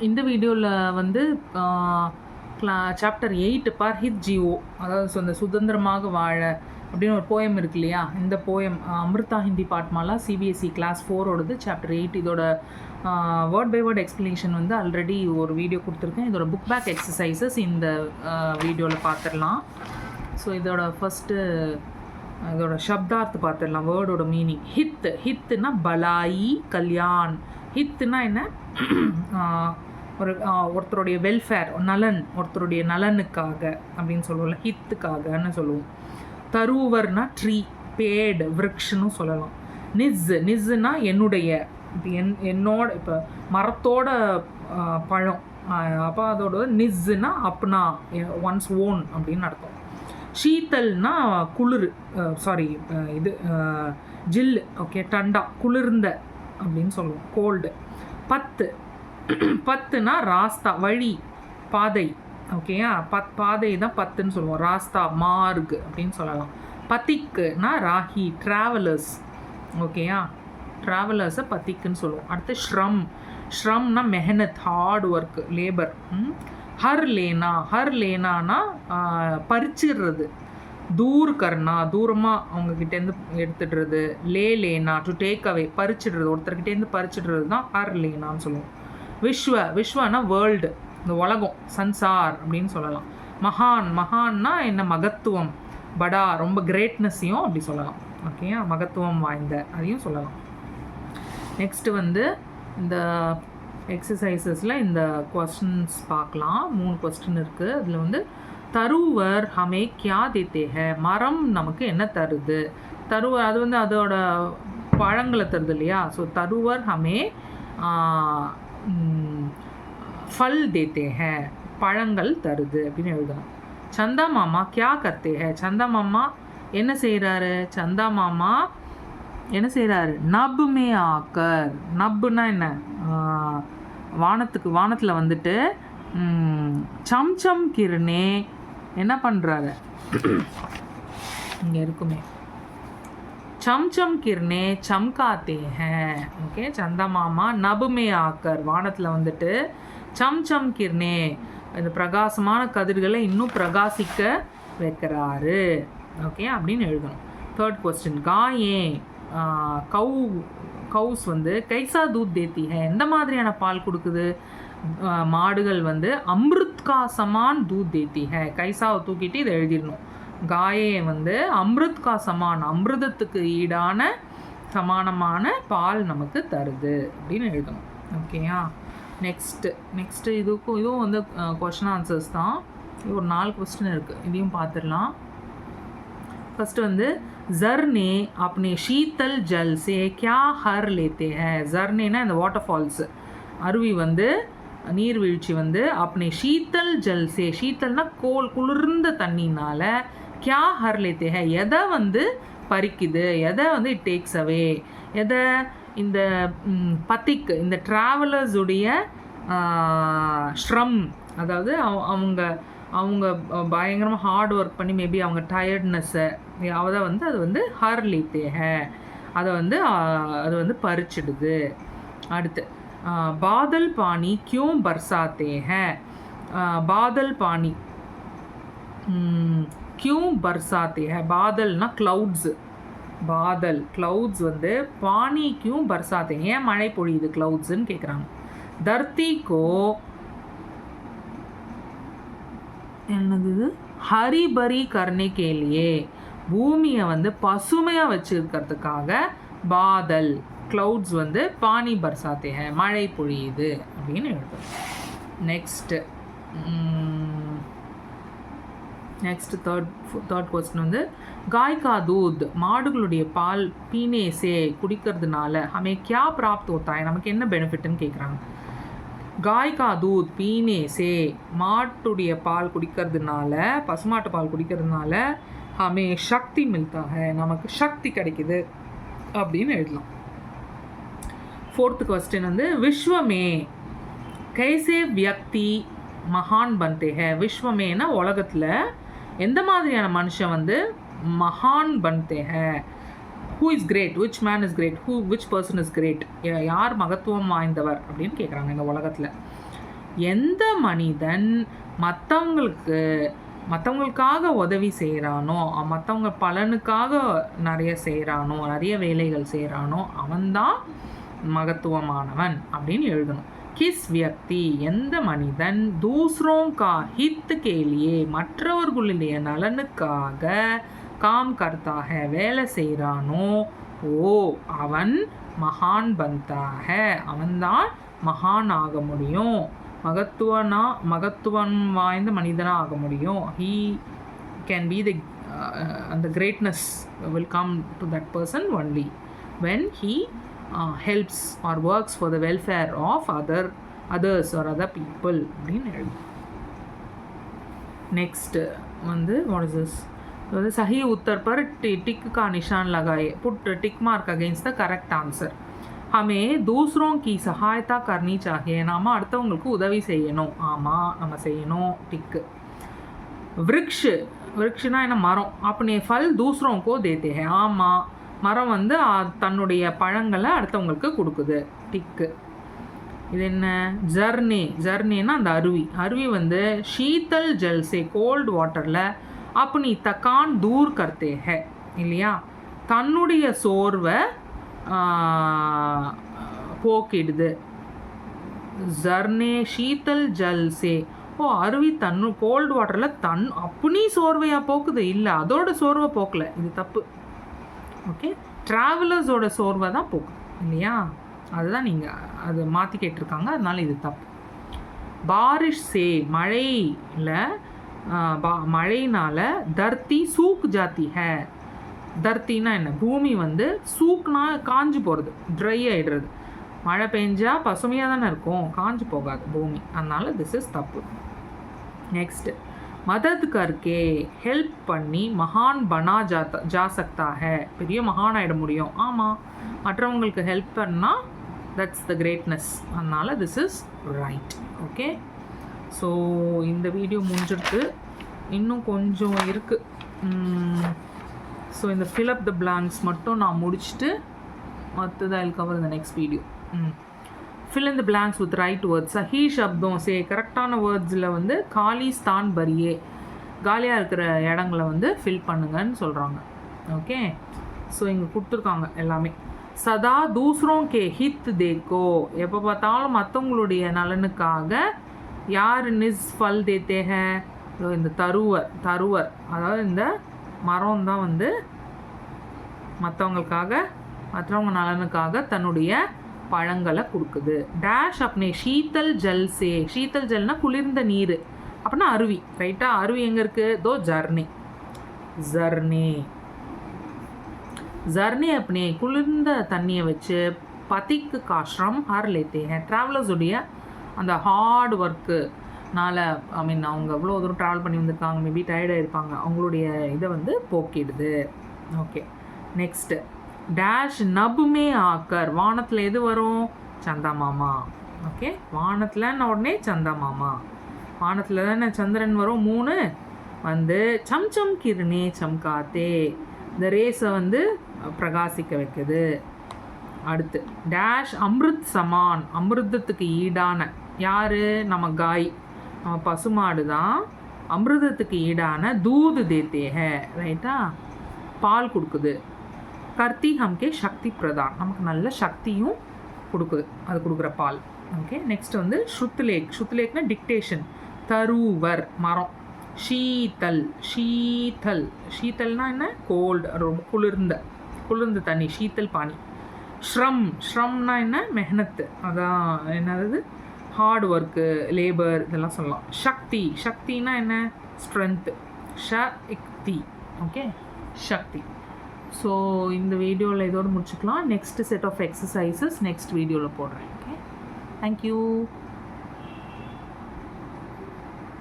இந்த வீடியோவில் வந்து சாப்டர் 8 பார் ஹித் ஜீவோ, அதாவது இந்த சுதந்திரமாக வாழ அப்படின்னு ஒரு போயம் இருக்கு இல்லையா, இந்த poem Amrita Hindi Pathmala CBSE class 4ஓடது சாப்டர் 8. இதோட வேர்ட் பை வேர்ட் எக்ஸ்ப்ளனேஷன் வந்து ஆல்ரெடி ஒரு வீடியோ கொடுத்துருக்கேன். இதோட புக் பேக் எக்ஸசைசஸ் இந்த வீடியோவில் பார்த்துடலாம். ஸோ இதோட ஃபஸ்ட்டு இதோட சப்தார்த்து பார்த்துடலாம், வேர்டோட மீனிங். ஹித்துனா பலாயி கல்யாண். ஹித்துனா என்ன? ஒருத்தருடைய வெல்ஃபேர், நலன், ஒருத்தருடைய நலனுக்காக அப்படின்னு சொல்லுவோம்ல, ஹித்துக்காகன்னு சொல்லுவோம். தருவர்னா ட்ரீ, பேடு, விரக்ஷன்னு சொல்லலாம். நிஸ்ஸுனா என்னுடைய, இப்போ என்னோட, இப்போ மரத்தோட பழம், அப்போ அதோட நிஸ்ஸுனா அப்னா, ஒன்ஸ் ஓன் அப்படின்னு அர்த்தம். ஷீத்தல்னா குளிர், சாரி இது ஜில்லு, ஓகே, டண்டா, குளிர்ந்த அப்படின்னு சொல்லுவோம், கோல்டு. பத்துனா ராஸ்தா, வழி, பாதை, ஓகேயா, பாதை தான் பத்துன்னு சொல்லுவோம். ராஸ்தா, மார்க் அப்படின்னு சொல்லலாம். பத்திக்குனா ராஹி, ட்ராவலர்ஸ், ஓகேயா, ட்ராவலர்ஸை பத்திக்குன்னு சொல்லுவோம். அடுத்து ஷ்ரம்னா மெஹனத், ஹார்ட் ஒர்க், லேபர். ஹர் லேனானா பறிச்சிடுறது. தூர் கர்னா, தூரமாக அவங்கக்கிட்டேருந்து எடுத்துடுறது. லேனா டு டேக் அவே, பறிச்சிடுறது, ஒருத்தர்கிட்டேருந்து பறிச்சிடுறது தான் ஹர் லேனான்னு சொல்லுவோம். விஸ்வனா வேர்ல்டு, இந்த உலகம், சன்சார் அப்படின்னு சொல்லலாம். மகான்னா என்ன? மகத்துவம். படா ரொம்ப கிரேட்னஸையும் அப்படி சொல்லலாம், ஓகேயா, மகத்துவம் வாய்ந்த, அதையும் சொல்லலாம். நெக்ஸ்ட்டு வந்து இந்த எக்ஸசைசஸில் இந்த கொஸ்டின்ஸ் பார்க்கலாம். 3 கொஸ்டின் இருக்குது. அதில் வந்து தருவர் ஹமே கியா தேத்தே ஹே, மரம் நமக்கு என்ன தருது? தருவர் அது வந்து அதோட பழங்களை தருது இல்லையா. ஸோ தருவர் ஹமே ஃபல் தேத்தே ஹே, பழங்கள் தருது அப்படின்னு எழுதணும். சந்தா மாமா கியா கர்த்தே ஹே, சந்தா மாமா என்ன செய்கிறாரு? சந்தா மாமா என்ன செய்கிறாரு? நப்மே ஆக்கர். நப்புனா என்ன? வானத்தில் வந்துட்டு சம் கிர்னே என்ன பண்ணுறாரு? இங்கே இருக்குமே, சம் கிர்னே சம்காத்தே ஹே, ஓகே. சந்தா மாமா நபுமே ஆக்கர், வானத்தில் வந்துட்டு சம் கிர்னே, இந்த பிரகாசமான கதிர்களை இன்னும் பிரகாசிக்க வைக்கிறாரு, ஓகே அப்படின்னு எழுதணும். 3rd கொஸ்டின், காயே கவுஸ் வந்து கைசா தூத் தேத்தி ஹே, எந்த மாதிரியான பால் கொடுக்குது? மாடுகள் வந்து அம்ருத் கா சமான் தூத் தேத்தி ஹே, கைசாவை தூக்கிட்டு இதை எழுதிடணும். காயே வந்து அம்ருத் கா சமான், அமிர்தத்துக்கு ஈடான சமானமான பால் நமக்கு தருது அப்படின்னு எழுதணும், ஓகேயா. நெக்ஸ்ட்டு இதுவும் வந்து கொஸ்டின் ஆன்சர்ஸ் தான். இது ஒரு 4 கொஸ்டின் இருக்குது, இதையும் பார்த்துடலாம். ஃபஸ்ட்டு வந்து ஜர்னே अपने शीतल जल से क्या हर लेते हैं. ஜர்னேனா இந்த வாட்டர் ஃபால்ஸு, அருவி வந்து, நீர்வீழ்ச்சி வந்து, अपने शीतल जल से, ஷீத்தல்னா குளிர்ந்த தண்ணினால, क्या हर लेते हैं எதை வந்து பறிக்குது, எதை வந்து இட் டேக்ஸ் அவே, எதை? இந்த பத்திக்கு, இந்த ட்ராவலர்ஸுடைய ஷ்ரம், அதாவது அவங்க பயங்கரமாக ஹார்ட் ஒர்க் பண்ணி மேபி அவங்க டயர்ட்னஸ்ஸை அதை வந்து அது வந்து ஹர் லேத்தே ஹே, அது வந்து பறிச்சிடுது. அடுத்து பாதல் பானி கியூம் பர்சாத்தே ஹே, பாதல் பானி கியூம் பர்சாத்தே ஹே, பாதல்னா க்ளவுட்ஸு, க்ளவுட்ஸ் வந்து பானி கியூம் பர்சாத்தே, ஏன் மழை பொழியுது க்ளவுட்ஸுன்னு கேட்குறாங்க. தர்த்திக்கோ என்னது? ஹரிபரி கர்னே கேலியே, பூமியை வந்து பசுமையாக வச்சுருக்கிறதுக்காக பாதல், க்ளவுட்ஸ் வந்து பானி பர்சாத்தே ஹே, மழை பொழியுது அப்படின்னு எழுதும். நெக்ஸ்ட் தேர்ட் கொஸ்டின் வந்து காய்கா தூத், மாடுகளுடைய பால், பீனேசே குடிக்கிறதுனால ஹமே கியா பிராப்த் ஹோத்தா ஹை, நமக்கு என்ன பெனிஃபிட்னு கேட்குறாங்க. காய்கா தூத் பீனே சே, மாட்டுடைய பால் குடிக்கிறதுனால, பசுமாட்டு பால் குடிக்கிறதுனால, ஹமே சக்தி மில்தா ஹை, நமக்கு சக்தி கிடைக்குது அப்படின்னு எழுதலாம். 4th கொஸ்டின் வந்து விஸ்வமே கைசே வியக்தி மகான் பன்தே ஹை. விஸ்வமேனா உலகத்தில் எந்த மாதிரியான மனுஷன் வந்து மகான் பன்தே ஹை, who is great, which man is great, which person is great, யார் மகத்துவம் வாய்ந்தவர் அப்படின்னு கேட்குறாங்க இந்த உலகத்தில். எந்த மனிதன் மற்றவங்களுக்காக உதவி செய்கிறானோ, மற்றவங்க பலனுக்காக நிறைய செய்கிறானோ, நிறைய வேலைகள் செய்கிறானோ, அவன்தான் மகத்துவமானவன் அப்படின்னு எழுதணும். கிஸ் வியக்தி, எந்த மனிதன் தூஸ்ரோं का हित के लिए மற்றவர்களுடைய நலனுக்காக काम करता है வேலை செய்கிறானோ, ஓ அவன் மகான் பன்தா ஹே, அவன்தான் மகான் ஆக முடியும், மகத்துவம் வாய்ந்த மனிதனாக ஆக முடியும். He can be the greatness will come to that person only when he helps or works for the welfare of others or other people அப்படின்னு எழுது. நெக்ஸ்ட் வந்து வாட் இஸ் திஸ், வந்து सही उत्तर पर टिक का निशान लगाए, put tick mark against the correct answer. हमें दूसरों की सहायता करनी चाहिए, நாம் அடுத்தவங்களுக்கு உதவி செய்யணும், ஆமாம் நம்ம செய்யணும், டிக்கு. விருக்ஷனா என்ன மரம், अपने फल दूसरों को देते हैं, ஆமாம் மரம் வந்து தன்னுடைய பழங்களை அடுத்தவங்களுக்கு கொடுக்குது, டிக்கு. இது என்ன, ஜர்னேனா அந்த அருவி வந்து ஷீத்தல் ஜல்சே கோல்டு வாட்டரில் अपनी थकान दूर करते हैं இல்லையா, தன்னுடைய சோர்வை போக்கிடுது. ஜர்னே ஷீத்தல் ஜல்சே, அருவி கோல்டு வாட்டரில் அப்படி சோர்வையாக போக்குது, இல்லை அதோட சோர்வை போக்கலை, இது தப்பு. ஓகே, ட்ராவலர்ஸோட சோர்வை தான் போக்குது இல்லையா, அதுதான் நீங்கள் அது மாற்றி கேட்டிருக்காங்க, அதனால இது தப்பு. பாரிஷ் சே, மழையினால் தர்த்தி சூக் ஜாத்தி ஹே, தர்த்தினா என்ன, பூமி வந்து சூக்னா காஞ்சு போகிறது, ட்ரை ஆகிடுறது. மழை பெஞ்சால் பசுமையாக தானே இருக்கும், காஞ்சு போகாது பூமி, அதனால் திஸ் இஸ் தப்பு. நெக்ஸ்ட், மதத் கர்கே, ஹெல்ப் பண்ணி மகான் பனா ஜா சக்தா ஹே, பெரிய மகான் ஆகிட முடியும், ஆமாம் மற்றவங்களுக்கு ஹெல்ப் பண்ணால் தட்ஸ் த கிரேட்னஸ், அதனால் this is right. Okay, so இந்த வீடியோ முடிஞ்சிருக்கு, இன்னும் கொஞ்சம் இருக்குது. ஸோ இந்த ஃபில் அப் த பிளாங்க்ஸ் மட்டும் நான் முடிச்சுட்டு மற்றது ஐ வில் கவர் இந்த next video. Fill in the blanks with right words. சஹி சப்தம் சே, கரெக்டான வேர்ட்ஸில் வந்து காலி ஸ்தான் பரியே, காலியாக இருக்கிற இடங்களை வந்து ஃபில் பண்ணுங்கன்னு சொல்கிறாங்க. ஓகே, ஸோ இங்கே கொடுத்துருக்காங்க எல்லாமே. சதா தூசரோं के हित देखो, எப்போ பார்த்தாலும் மற்றவங்களுடைய நலனுக்காக யார் நிஸ் ஃபல் தேத்தே ஹே, இந்த தருவர் அதாவது இந்த மரம் தான் வந்து மற்றவங்க நலனுக்காக தன்னுடைய பழங்களை கொடுக்குது. டேஷ் அப்னே ஷீத்தல் ஜல் சே, ஷீத்தல் ஜல்னா குளிர்ந்த நீர், அப்படின்னா அருவி, ரைட்டா, அருவி எங்கே இருக்குது, தோ ஜர்னே அப்னே குளிர்ந்த தண்ணியை வச்சு பதிக்கு காஷ்ரம் ஹர் லேத்தே ஹே, ட்ராவலர்ஸுடைய அந்த ஹார்ட் ஒர்க்குனால, ஐ மீன் அவங்க எவ்வளோ தூரம் ட்ராவல் பண்ணி வந்திருக்காங்க, மேபி டயர்டாக இருப்பாங்க, அவங்களுடைய இதை வந்து போக்கிடுது. ஓகே, நெக்ஸ்ட்டு டேஷ் நபுமே ஆக்கர், வானத்தில் எது வரும், சந்தா மாமா. ஓகே, வானத்தில்னா உடனே சந்தா மாமா, வானத்தில் தானே சந்திரன் வரும், 3 வந்து சம்சம் கிருணே சம்காத்தே, இந்த ரேஸை வந்து பிரகாசிக்க வைக்குது. அடுத்து டேஷ் அம்ருத் சமான், அமிர்தத்துக்கு ஈடான, யார், நம்ம காய், நம்ம பசுமாடு தான் அமிர்தத்துக்கு ஈடான தூது தேத்தே ஹே, ரைட்டா, பால் கொடுக்குது. கர்த்தி ஹம்கே சக்தி பிரதான், நமக்கு நல்ல சக்தியும் கொடுக்குது அது கொடுக்குற பால். ஓகே, நெக்ஸ்ட் வந்து ஸ்ருத்லேக்னா டிக்டேஷன், தருவர் மரம். ஷீத்தல்னா என்ன, கோல்டு, ரொம்ப குளிர்ந்த தண்ணி, ஷீத்தல் பானி. ஷ்ரம்னா என்ன, மெஹனத்து, அதான் என்னது ஹார்ட் ஒர்க்கு, லேபர், இதெல்லாம் சொல்லலாம். சக்தினா என்ன, ஸ்ட்ரென்த்து, ஷக்தி. ஓகே, சக்தி. ஸோ இந்த வீடியோவில் இதோடு முடிச்சுக்கலாம். Next set of exercises next வீடியோவில் போடுறேன். Okay, thank you.